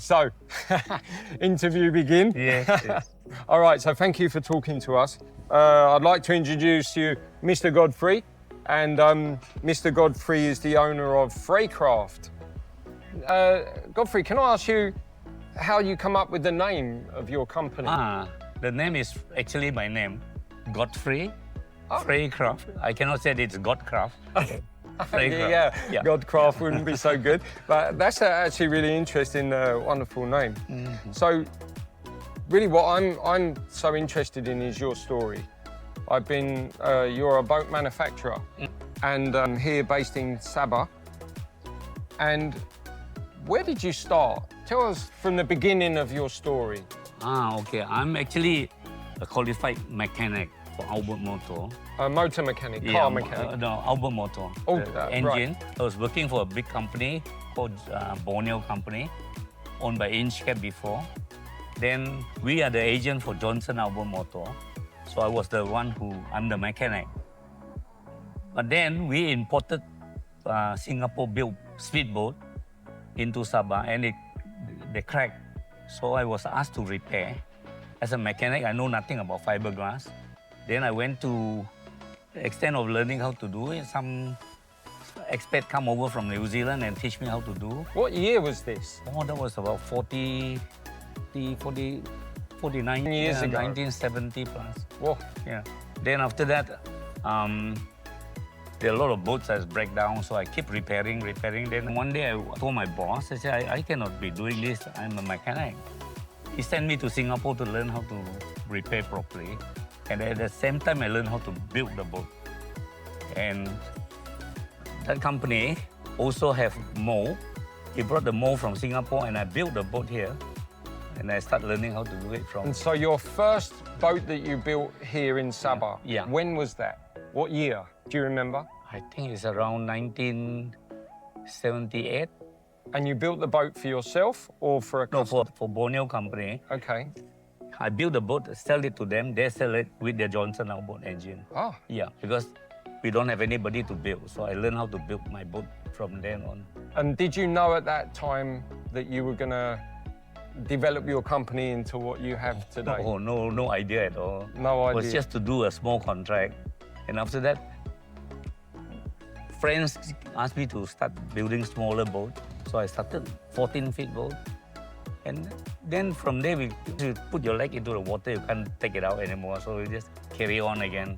So, interview begin? Yes. All right, so thank you for talking to us. I'd like to introduce you Mr. Godfrey, and Mr. Godfrey is the owner of Freycraft. Godfrey, can I ask you how you come up with the name of your company? The name is actually my name, Godfrey Freycraft. I cannot say it's Godcraft. Yeah, Godcraft wouldn't be so good, but that's actually really interesting, wonderful name. So, really, what I'm so interested in is your story. You're a boat manufacturer, and here based in Sabah. And where did you start? Tell us from the beginning of your story. Okay. I'm actually a qualified mechanic for outboard motor. A motor mechanic, car mechanic. No, outboard motor. Engine. Right. I was working for a big company called Borneo company, owned by Inchcap before. Then we are the agent for Johnson outboard motor. So I was the one I'm the mechanic. But then we imported Singapore-built speedboat into Sabah, and they cracked. So I was asked to repair. As a mechanic, I know nothing about fiberglass. Then I went to the extent of learning how to do it. Some expat come over from New Zealand and teach me how to do. What year was this? Oh, that was about 49 years ago. 1970 plus. Whoa. Yeah. Then after that, there are a lot of boats that break down, so I keep repairing. Then one day I told my boss, I said, I cannot be doing this. I'm a mechanic. He sent me to Singapore to learn how to repair properly. And at the same time, I learned how to build the boat. And that company also have mold. He brought the mold from Singapore, and I built the boat here. And I started learning how to do it from... And so your first boat that you built here in Sabah, when was that? What year? Do you remember? I think it's around 1978. And you built the boat for yourself or for a customer? No, for Borneo company. Okay. I built the boat, sell it to them. They sell it with their Johnson outboard engine. Oh. Yeah, because we don't have anybody to build. So I learned how to build my boat from then on. And did you know at that time that you were going to develop your company into what you have today? Oh, no idea at all. No idea. It was just to do a small contract. And after that, friends asked me to start building smaller boats. So I started 14-feet boat. And then from there, you put your leg into the water, you can't take it out anymore. So you just carry on again.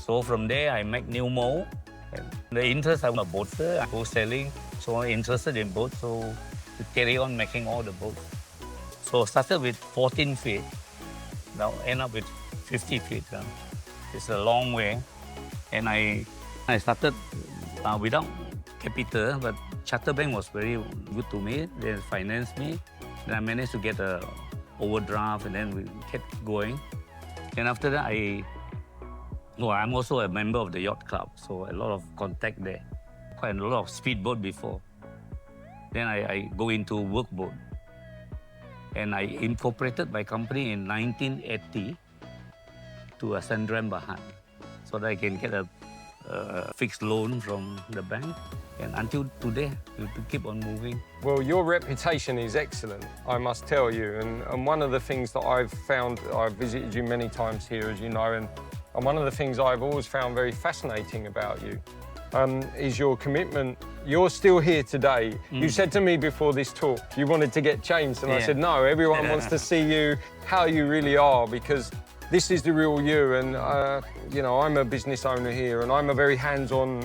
So from there, I make new mold. And the interest, I'm a boater, I go selling. So I'm interested in boats, so to carry on making all the boats. So I started with 14 feet, now end up with 50 feet. It's a long way. And I started without capital, but Charter Bank was very good to me. They financed me. Then I managed to get an overdraft, and then we kept going. And after that, I'm also a member of the yacht club, so a lot of contact there. Quite a lot of speedboat before. Then I go into workboat. And I incorporated my company in 1980 to Sandram Bahan, so that I can get a fixed loan from the bank. And until today, to keep on moving. Well, your reputation is excellent, I must tell you. And one of the things that I've found, I've visited you many times here, as you know, and one of the things I've always found very fascinating about you is your commitment. You're still here today. You said to me before this talk, you wanted to get changed. And I said, no, everyone wants to see you, how you really are, because this is the real you. And, you know, I'm a business owner here, and I'm a very hands-on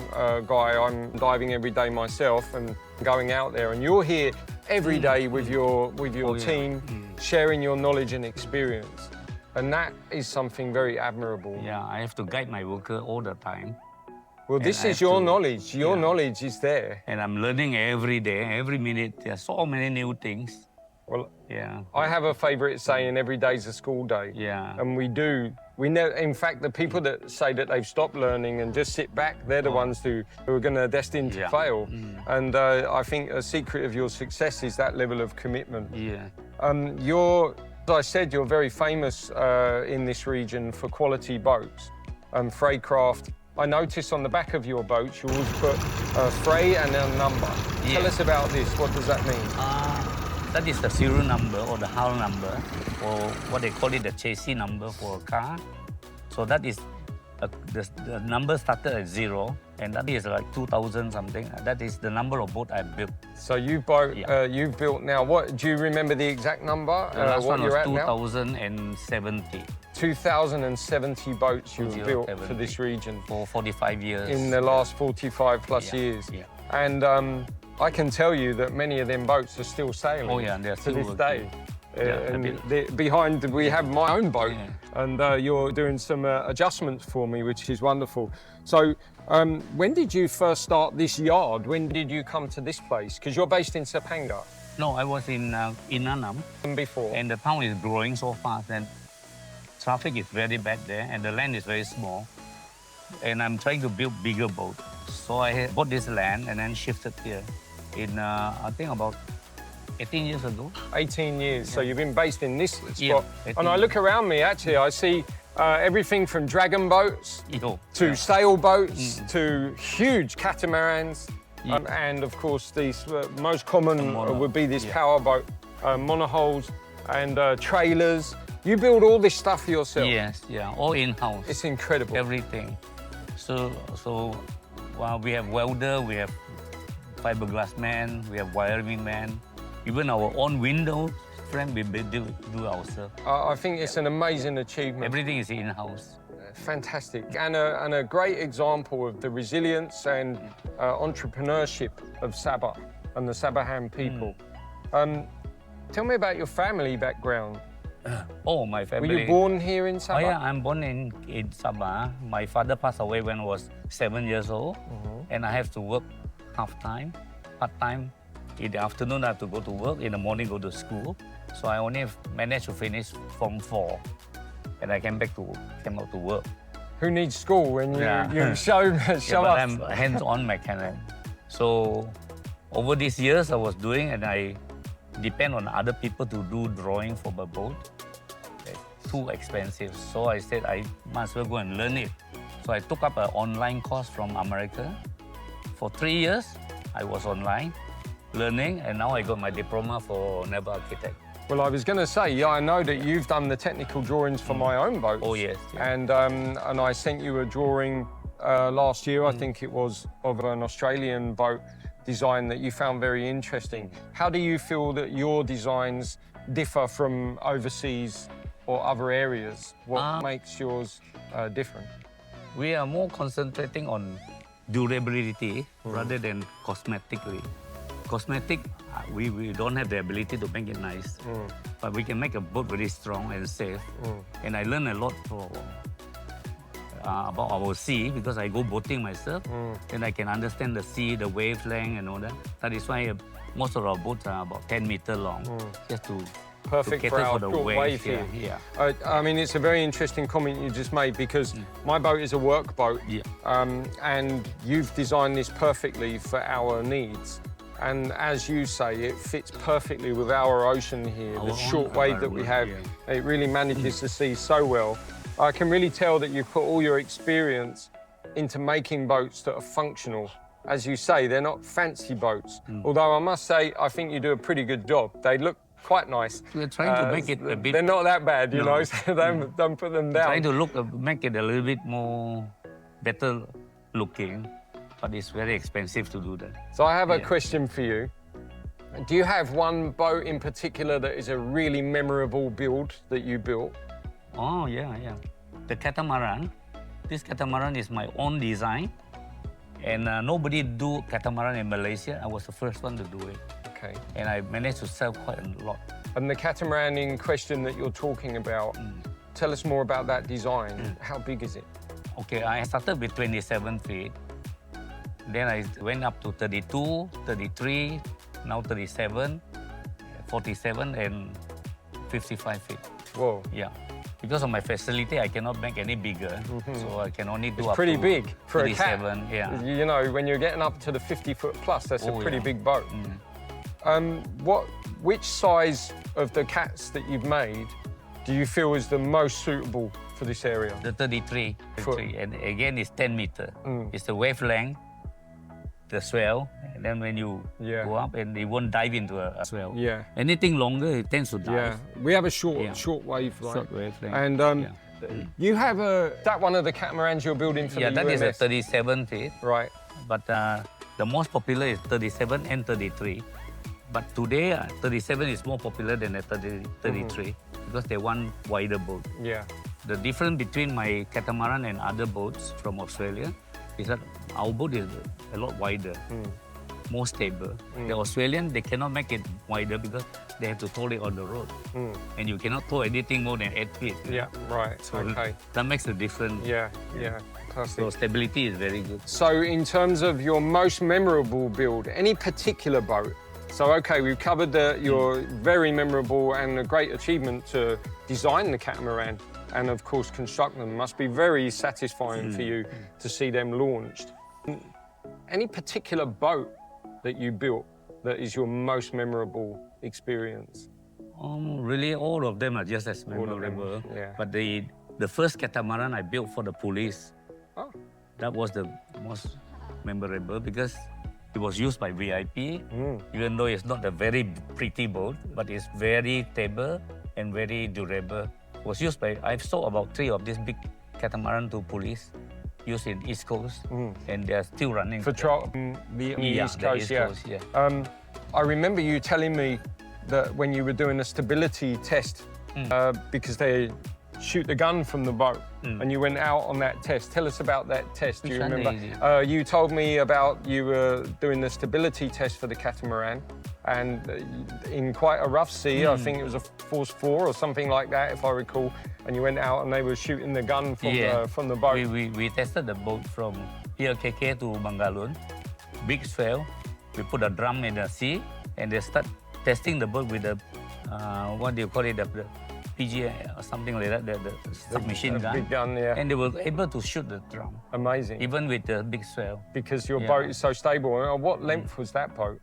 guy. I'm diving every day myself and going out there. And you're here every day with your team, sharing your knowledge and experience. And that is something very admirable. Yeah, I have to guide my worker all the time. Well, this is your knowledge. Your knowledge is there. And I'm learning every day, every minute. There's so many new things. Well, I have a favourite saying, every day's a school day. Yeah. And we do. In fact, the people that say that they've stopped learning and just sit back, they're the ones who are going to destined to fail. And I think a secret of your success is that level of commitment. Yeah. As I said, you're very famous in this region for quality boats. Freycraft. I noticed on the back of your boats, you always put Frey and a number. Tell us about this. What does that mean? That is the serial number or the hull number, or what they call it, the chassis number for a car. So that is the number started at 0, and that is like 2,000 something. That is the number of boat I built. So you've built now. What do you remember the exact number? The last what one you're was at now? 2,070 2,070 boats you've built 2,070. for this region for 45 years. in the last 45 plus years. Yeah. And I can tell you that many of them boats are still sailing Oh yeah, they're to still this working. day. Yeah, And behind we have my own boat, Yeah. and you're doing some adjustments for me, which is wonderful. So when did you first start this yard? When did you come to this place? Because you're based in Sepanga. No, I was in Nanam, And before. and the town is growing so fast, and traffic is very bad there, and the land is very small. And I'm trying to build bigger boat. So I bought this land and then shifted here in, I think about 18 years ago. 18 years. So you've been based in this spot. Yeah, And I look around me, actually, I see everything from dragon boats to sailboats to huge catamarans. Yeah. And of course, these most common would be this powerboat, monohulls and trailers. You build all this stuff yourself. Yes, yeah, all in-house. It's incredible. Everything. So well, we have welder, we have fiberglass man, we have wiring man, even our own window frame we do ourselves. I think it's an amazing achievement. Everything is in-house. Fantastic. And a great example of the resilience and entrepreneurship of Sabah and the Sabahan people. Tell me about your family background. Oh, my family. Were you born here in Sabah? Oh yeah, I'm born in Sabah. My father passed away when I was 7 years old, and I have to work half-time, part-time. In the afternoon, I have to go to work. In the morning, go to school. So I only managed to finish Form 4, and I came out to work. Who needs school when you show But us? I'm a hands-on mechanic. So over these years, I was doing, and I depend on other people to do drawing for my boat. It's too expensive. So I said I might as well go and learn it. So I took up an online course from America. For 3 years, I was online learning, and now I got my diploma for naval architect. Well, I was going to say, I know that you've done the technical drawings for my own boats. Oh yes. Yeah. And I sent you a drawing last year, I think it was, of an Australian boat design that you found very interesting. How do you feel that your designs differ from overseas or other areas? What makes yours different? We are more concentrating on durability rather than cosmetically. Cosmetic, we don't have the ability to make it nice, but we can make a boat very strong and safe. And I learned a lot about our sea because I go boating myself, and I can understand the sea, the wavelength and all that. That is why most of our boats are about 10 meters long, just to Perfect cater for our for the short wave here. I mean, it's a very interesting comment you just made because my boat is a work boat, and you've designed this perfectly for our needs. And as you say, it fits perfectly with our ocean here, the short wave that we have. It really manages the sea so well. I can really tell that you've put all your experience into making boats that are functional. As you say, they're not fancy boats. Although I must say, I think you do a pretty good job. They look quite nice. We're trying to make it a bit... They're not that bad, you know, so don't put them down. Trying to make it a little bit more better looking, but it's very expensive to do that. So I have a question for you. Do you have one boat in particular that is a really memorable build that you built? Oh, yeah. The catamaran. This catamaran is my own design. And nobody do catamaran in Malaysia. I was the first one to do it. Okay. And I managed to sell quite a lot. And the catamaran in question that you're talking about, tell us more about that design. How big is it? Okay, I started with 27 feet. Then I went up to 32, 33, now 37, 47, and 55 feet. Whoa. Yeah. Because of my facility, I cannot make any bigger. So I can only do It's up pretty to big for 37, a cat. Yeah. You know, when you're getting up to the 50-foot plus, that's a pretty big boat. Which size of the cats that you've made do you feel is the most suitable for this area? The 33, and again it's 10 meters. It's the wavelength, the swell, and then when you Yeah. go up, and it won't dive into a swell. Yeah. Anything longer, it tends to dive. Yeah. We have a short Yeah. wave, right? Short wavelength. And you have that one of the catamarans you're building for Yeah, the that is UMS? a 37 feet, Right. but the most popular is 37 and 33. But today, 37 is more popular than the 33 because they want wider boat. Yeah. The difference between my catamaran and other boats from Australia is that our boat is a lot wider, more stable. The Australian, they cannot make it wider because they have to tow it on the road. And you cannot tow anything more than 8 feet. Yeah. Right. So Okay. that makes a difference. Yeah. Yeah. Classic. So stability is very good. So in terms of your most memorable build, any particular boat? So, okay, we've covered your very memorable and a great achievement to design the catamaran and, of course, construct them. Must be very satisfying for you to see them launched. Any particular boat that you built that is your most memorable experience? Really, all of them are just as All of them, memorable. yeah. But the first catamaran I built for the police, Oh. that was the most memorable because it was used by VIP, even though it's not a very pretty boat, but it's very stable and very durable. It was used by, I've sold about 3 of these big catamaran to police, used in East Coast, and they're still running. For on the East the Coast, East yeah. Coast, yeah. I remember you telling me that when you were doing a stability test, because they shoot the gun from the boat, and you went out on that test. Tell us about that test. Do you Which one remember? You told me about you were doing the stability test for the catamaran, and in quite a rough sea, I think it was a force 4 or something like that, if I recall. And you went out and they were shooting the gun from the boat. We tested the boat from PLKK to Bangalore. Big swell. We put a drum in the sea, and they start testing the boat with the what do you call it? The PG or something like that, the submachine gun. Big gun, yeah. And they were able to shoot the drum, Amazing. even with the big swell. Because your boat is so stable. What length was that boat?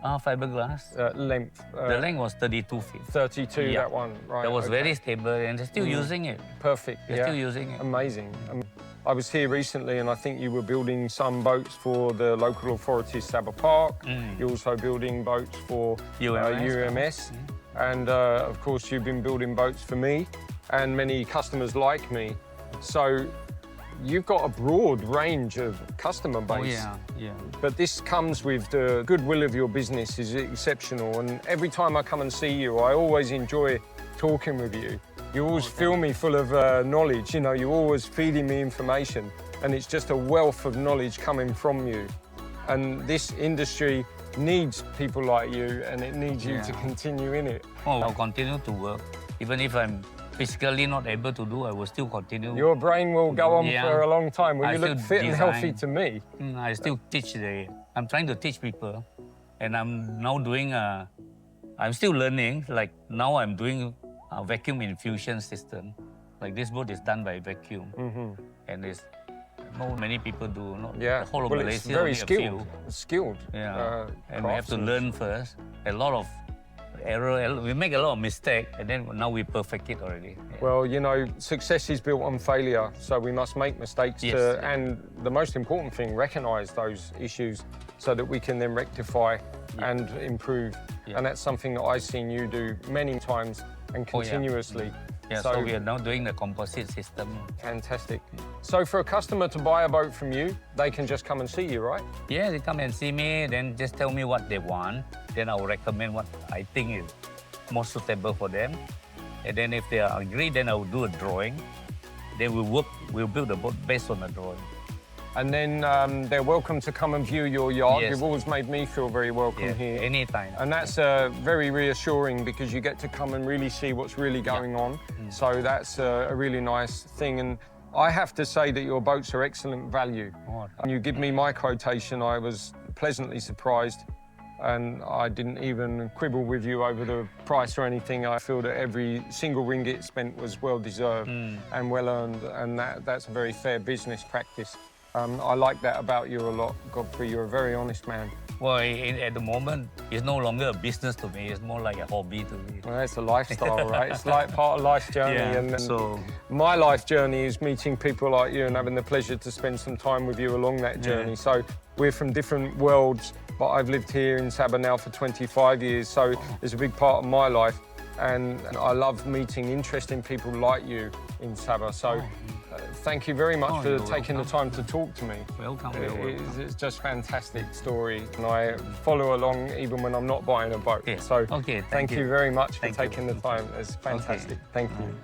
Fiberglass. Length? The length was 32 feet. 32, Yeah. that one. Right. That was okay. very stable, and they're still using it. Perfect. They're yeah. still using it. Amazing. I was here recently and I think you were building some boats for the local authorities, Sabah Park. You're also building boats for UMS. And of course, you've been building boats for me and many customers like me. So you've got a broad range of customer base. Yeah. But this comes with the goodwill of your business is exceptional. And every time I come and see you, I always enjoy talking with you. You always fill me full of knowledge. You know, you're always feeding me information. And it's just a wealth of knowledge coming from you. And this industry needs people like you, and it needs you to continue in it. Oh, I'll continue to work. Even if I'm physically not able to do, I will still continue. Your brain will go on Yeah. for a long time. Well, I you look still fit and healthy design. to me. I still teach I'm trying to teach people, and I'm now doing I'm still learning. Like now I'm doing a vacuum infusion system. Like this boat is done by vacuum, and it's not many people do. Not Yeah, the whole of well, Malaysia, it's very only a skilled. few. Skilled. Yeah, and we have to craftsmen. learn first. A lot of error. We make a lot of mistake, and then now we perfect it already. Yeah. Well, you know, success is built on failure, so we must make mistakes and the most important thing, recognise those issues so that we can then rectify and improve. And that's something that I've seen you do many times and continuously. Yeah, so we are now doing the composite system. Fantastic. So for a customer to buy a boat from you, they can just come and see you, right? Yeah, they come and see me, then just tell me what they want. Then I'll recommend what I think is most suitable for them. And then if they agree, then I'll do a drawing. Then we'll build the boat based on the drawing. And then they're welcome to come and view your yacht. Yes. You've always made me feel very welcome here. Anytime. And that's very reassuring because you get to come and really see what's really going on. So that's a really nice thing. And I have to say that your boats are excellent value. And you give me my quotation, I was pleasantly surprised. And I didn't even quibble with you over the price or anything. I feel that every single ringgit spent was well deserved and well earned. And that's a very fair business practice. I like that about you a lot, Godfrey. You're a very honest man. Well, at the moment, it's no longer a business to me. It's more like a hobby to me. Well, it's a lifestyle, right? It's like part of life's journey. Yeah, And so my life journey is meeting people like you and having the pleasure to spend some time with you along that journey. Yeah. So we're from different worlds, but I've lived here in Sabah now for 25 years, so it's a big part of my life. And I love meeting interesting people like you in Sabah. So thank you very much for you're taking the time to talk to me. welcome. It's just fantastic story, and I follow along even when I'm not buying a boat. Yeah. So Okay, thank you very much for Thank you. taking the time. It's fantastic. Thank you.